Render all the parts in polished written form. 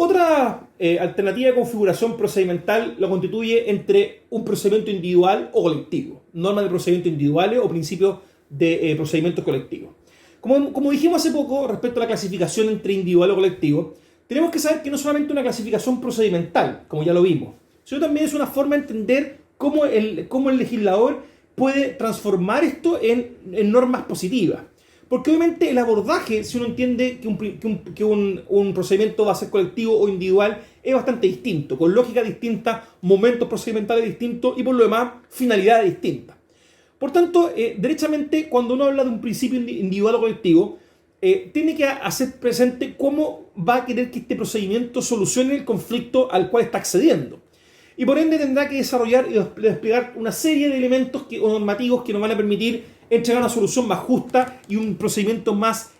Otra alternativa de configuración procedimental lo constituye entre un procedimiento individual o colectivo, normas de procedimiento individuales o principios de procedimientos colectivos. Como dijimos hace poco respecto a la clasificación entre individual o colectivo, tenemos que saber que no es solamente una clasificación procedimental, como ya lo vimos, sino también es una forma de entender cómo el legislador puede transformar esto en normas positivas. Porque obviamente el abordaje, si uno entiende que un procedimiento va a ser colectivo o individual, es bastante distinto, con lógica distinta, momentos procedimentales distintos y por lo demás finalidades distintas. Por tanto, derechamente, cuando uno habla de un principio individual o colectivo, tiene que hacer presente cómo va a querer que este procedimiento solucione el conflicto al cual está accediendo. Y por ende tendrá que desarrollar y desplegar una serie de elementos o normativos que nos van a permitir entregar una solución más justa y un procedimiento más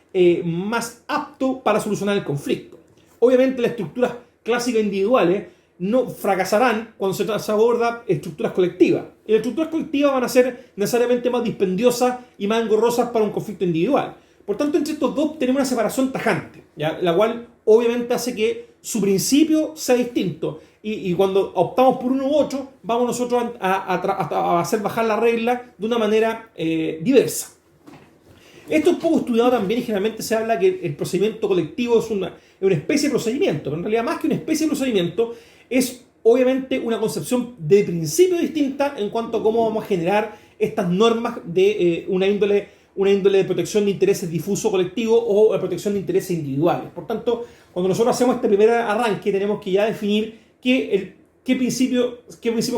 apto para solucionar el conflicto. Obviamente las estructuras clásicas individuales no fracasarán cuando se aborda estructuras colectivas. Y las estructuras colectivas van a ser necesariamente más dispendiosas y más engorrosas para un conflicto individual. Por tanto, entre estos dos tenemos una separación tajante, ¿ya? La cual obviamente hace que su principio sea distinto. Y cuando optamos por uno u otro, vamos nosotros a hacer bajar la regla de una manera diversa. Esto es un poco estudiado también y generalmente se habla que el procedimiento colectivo es una especie de procedimiento, pero en realidad más que una especie de procedimiento es obviamente una concepción de principio distinta en cuanto a cómo vamos a generar estas normas de una índole de protección de intereses difuso colectivo o de protección de intereses individuales. Por tanto, cuando nosotros hacemos este primer arranque, tenemos que ya definir qué principio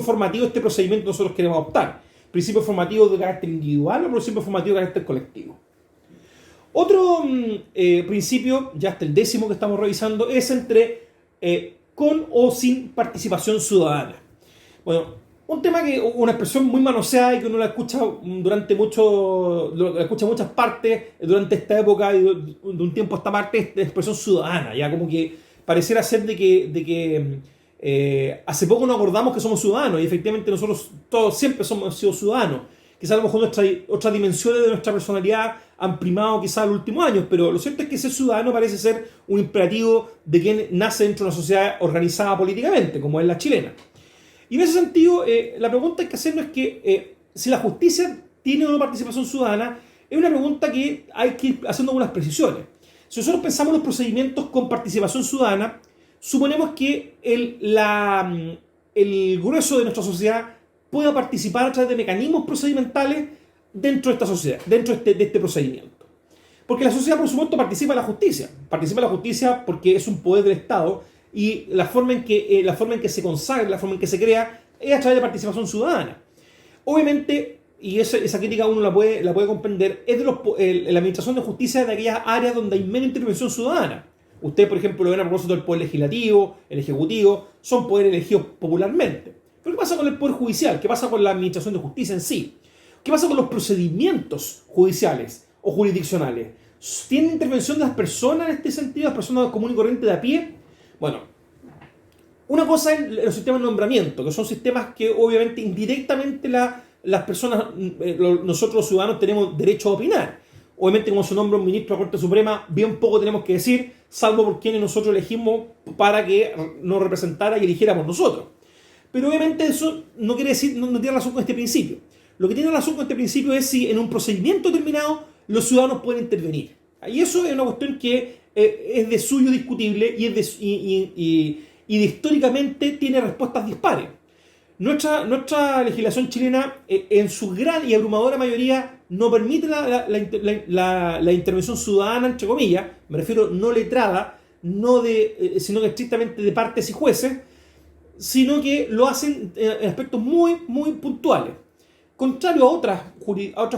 formativo de este procedimiento nosotros queremos adoptar. ¿Principio formativo de carácter individual o principio formativo de carácter colectivo? Otro principio, ya hasta el 10º que estamos revisando, es entre con o sin participación ciudadana. Bueno, un tema una expresión muy manoseada y que uno la escucha muchas partes durante esta época y de un tiempo a esta parte, es de expresión ciudadana, ya como que pareciera ser de que hace poco nos acordamos que somos ciudadanos y efectivamente nosotros todos siempre hemos sido ciudadanos. Quizás a lo mejor otras dimensiones de nuestra personalidad han primado quizás en los últimos años, pero lo cierto es que ser ciudadano parece ser un imperativo de quien nace dentro de una sociedad organizada políticamente, como es la chilena. Y en ese sentido, la pregunta que hay que hacernos es que si la justicia tiene o no participación ciudadana, es una pregunta que hay que ir haciendo algunas precisiones. Si nosotros pensamos en los procedimientos con participación ciudadana, suponemos que el grueso de nuestra sociedad pueda participar a través de mecanismos procedimentales dentro de esta sociedad, dentro de este procedimiento. Porque la sociedad, por supuesto, participa en la justicia. Participa en la justicia porque es un poder del Estado y la forma en que se consagra, la forma en que se crea, es a través de participación ciudadana. Obviamente, y esa crítica uno la puede comprender, es de la administración de justicia de aquellas áreas donde hay menos intervención ciudadana. Usted, por ejemplo, lo ven a propósito del poder legislativo, el ejecutivo, son poderes elegidos popularmente. Pero ¿qué pasa con el poder judicial? ¿Qué pasa con la administración de justicia en sí? ¿Qué pasa con los procedimientos judiciales o jurisdiccionales? ¿Tiene intervención de las personas en este sentido, las personas común y corriente de a pie? Bueno, una cosa es los sistemas de nombramiento, que son sistemas que obviamente indirectamente las personas, nosotros los ciudadanos tenemos derecho a opinar. Obviamente como se nombra un ministro de la Corte Suprema, bien poco tenemos que decir, salvo por quienes nosotros elegimos para que nos representara y eligiera por nosotros. Pero obviamente eso no quiere decir, no tiene relación con este principio. Lo que tiene relación con este principio es si en un procedimiento determinado los ciudadanos pueden intervenir. Y eso es una cuestión que es de suyo discutible y históricamente tiene respuestas dispares. Nuestra legislación chilena, en su gran y abrumadora mayoría, no permite la intervención ciudadana, entre comillas, me refiero no letrada, sino que estrictamente de partes y jueces, sino que lo hacen en aspectos muy, muy puntuales. Contrario a otras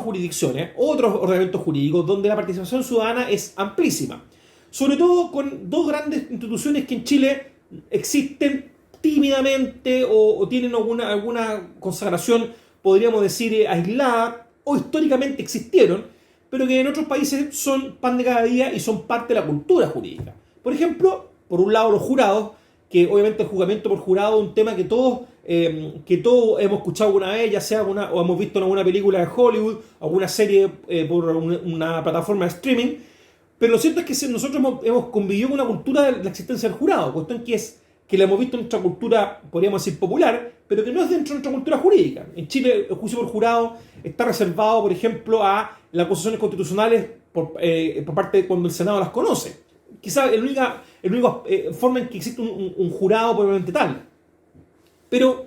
jurisdicciones, otros ordenamientos jurídicos, donde la participación ciudadana es amplísima. Sobre todo con dos grandes instituciones que en Chile existen tímidamente o tienen alguna consagración, podríamos decir, aislada, o históricamente existieron, pero que en otros países son pan de cada día y son parte de la cultura jurídica. Por ejemplo, por un lado los jurados, que obviamente el juzgamiento por jurado es un tema que todos hemos escuchado alguna vez, ya sea o hemos visto en alguna película de Hollywood, alguna serie por una plataforma de streaming, Pero lo cierto es que nosotros hemos convivido con una cultura de la existencia del jurado, cuestión que la hemos visto en nuestra cultura, podríamos decir, popular, pero que no es dentro de nuestra cultura jurídica. En Chile, el juicio por jurado está reservado, por ejemplo, a las acusaciones constitucionales por parte de cuando el Senado las conoce. Quizás la única forma en que existe un jurado probablemente tal. Pero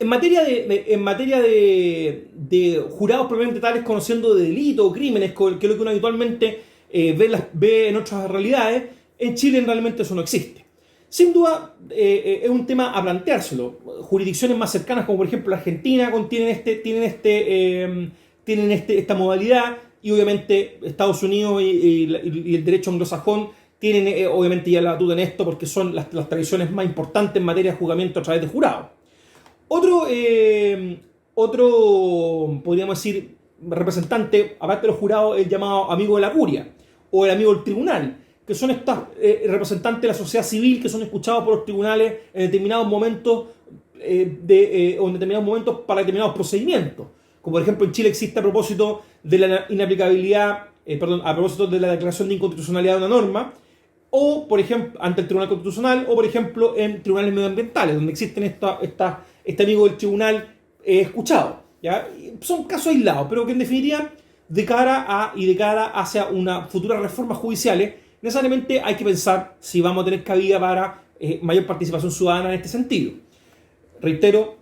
en materia de jurados probablemente tales conociendo de delitos o crímenes, que es lo que uno habitualmente ve en otras realidades, en Chile realmente eso no existe. Sin duda es un tema a planteárselo. Jurisdicciones más cercanas, como por ejemplo la Argentina, tienen esta modalidad, y obviamente Estados Unidos y el derecho anglosajón tienen obviamente ya la batuta en esto, porque son las tradiciones más importantes en materia de juzgamiento a través de jurados. Otro, podríamos decir, representante, aparte de los jurados, el llamado amigo de la curia o el amigo del tribunal, que son estos representantes de la sociedad civil que son escuchados por los tribunales en determinados momentos para determinados procedimientos. Como por ejemplo en Chile existe a propósito de la inaplicabilidad, a propósito de la declaración de inconstitucionalidad de una norma, o por ejemplo ante el Tribunal Constitucional, o por ejemplo en tribunales medioambientales, donde existen este amigo del tribunal escuchado. ¿Ya? Son casos aislados, pero que en definitiva, de cara hacia una futura reforma judiciales, necesariamente hay que pensar si vamos a tener cabida para mayor participación ciudadana en este sentido. Reitero,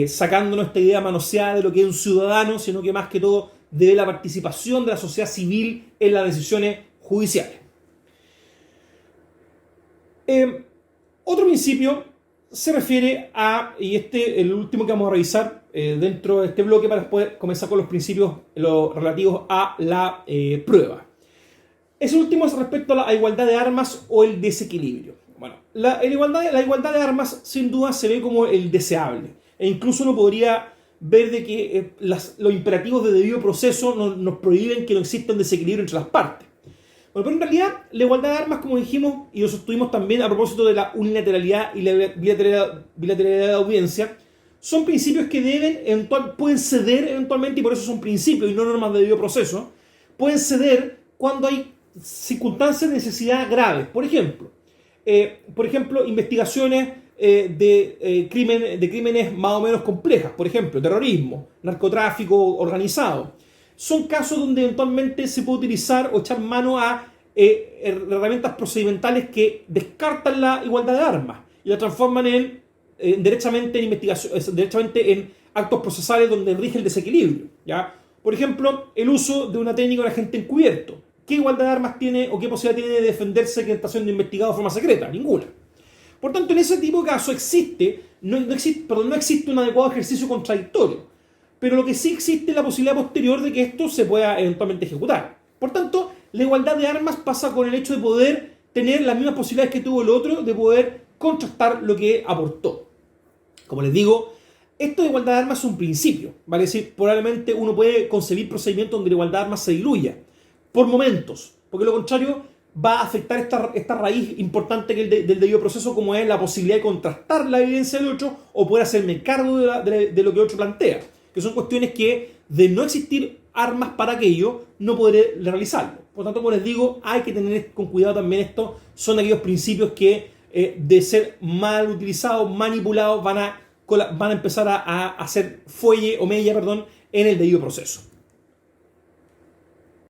sacándonos esta idea manoseada de lo que es un ciudadano, sino que más que todo de la participación de la sociedad civil en las decisiones judiciales. Otro principio se refiere a, y el último que vamos a revisar dentro de este bloque para después comenzar con los principios relativos a la prueba. Ese último es respecto a la igualdad de armas o el desequilibrio. Bueno, la igualdad de armas sin duda se ve como el deseable, e incluso uno podría ver de que los imperativos de debido proceso nos prohíben que no exista un desequilibrio entre las partes. Bueno, pero en realidad la igualdad de armas, como dijimos y lo sostuvimos también a propósito de la unilateralidad y la bilateralidad de audiencia, son principios que pueden ceder eventualmente, y por eso son principios y no normas de debido proceso, pueden ceder cuando hay circunstancias de necesidad graves. Por ejemplo, investigaciones de crímenes más o menos complejas, por ejemplo, terrorismo, narcotráfico organizado. Son casos donde eventualmente se puede utilizar o echar mano a herramientas procedimentales que descartan la igualdad de armas y la transforman derechamente en actos procesales donde rige el desequilibrio. ¿Ya? Por ejemplo, el uso de una técnica de agente encubierto. ¿Qué igualdad de armas tiene o qué posibilidad tiene de defenderse que está siendo investigado de forma secreta? Ninguna. Por tanto, en ese tipo de casos no existe un adecuado ejercicio contradictorio. Pero lo que sí existe es la posibilidad posterior de que esto se pueda eventualmente ejecutar. Por tanto, la igualdad de armas pasa con el hecho de poder tener las mismas posibilidades que tuvo el otro, de poder contrastar lo que aportó. Como les digo, esto de igualdad de armas es un principio. Vale decir, probablemente uno puede concebir procedimientos donde la igualdad de armas se diluya por momentos, porque lo contrario va a afectar esta raíz importante que del debido proceso, como es la posibilidad de contrastar la evidencia del otro o poder hacerme cargo de lo que el otro plantea, que son cuestiones que, de no existir armas para aquello, no podré realizarlo. Por tanto, como les digo, hay que tener con cuidado también esto. Son aquellos principios que, de ser mal utilizados, manipulados, van a empezar a hacer fuelle o mella, en el debido proceso.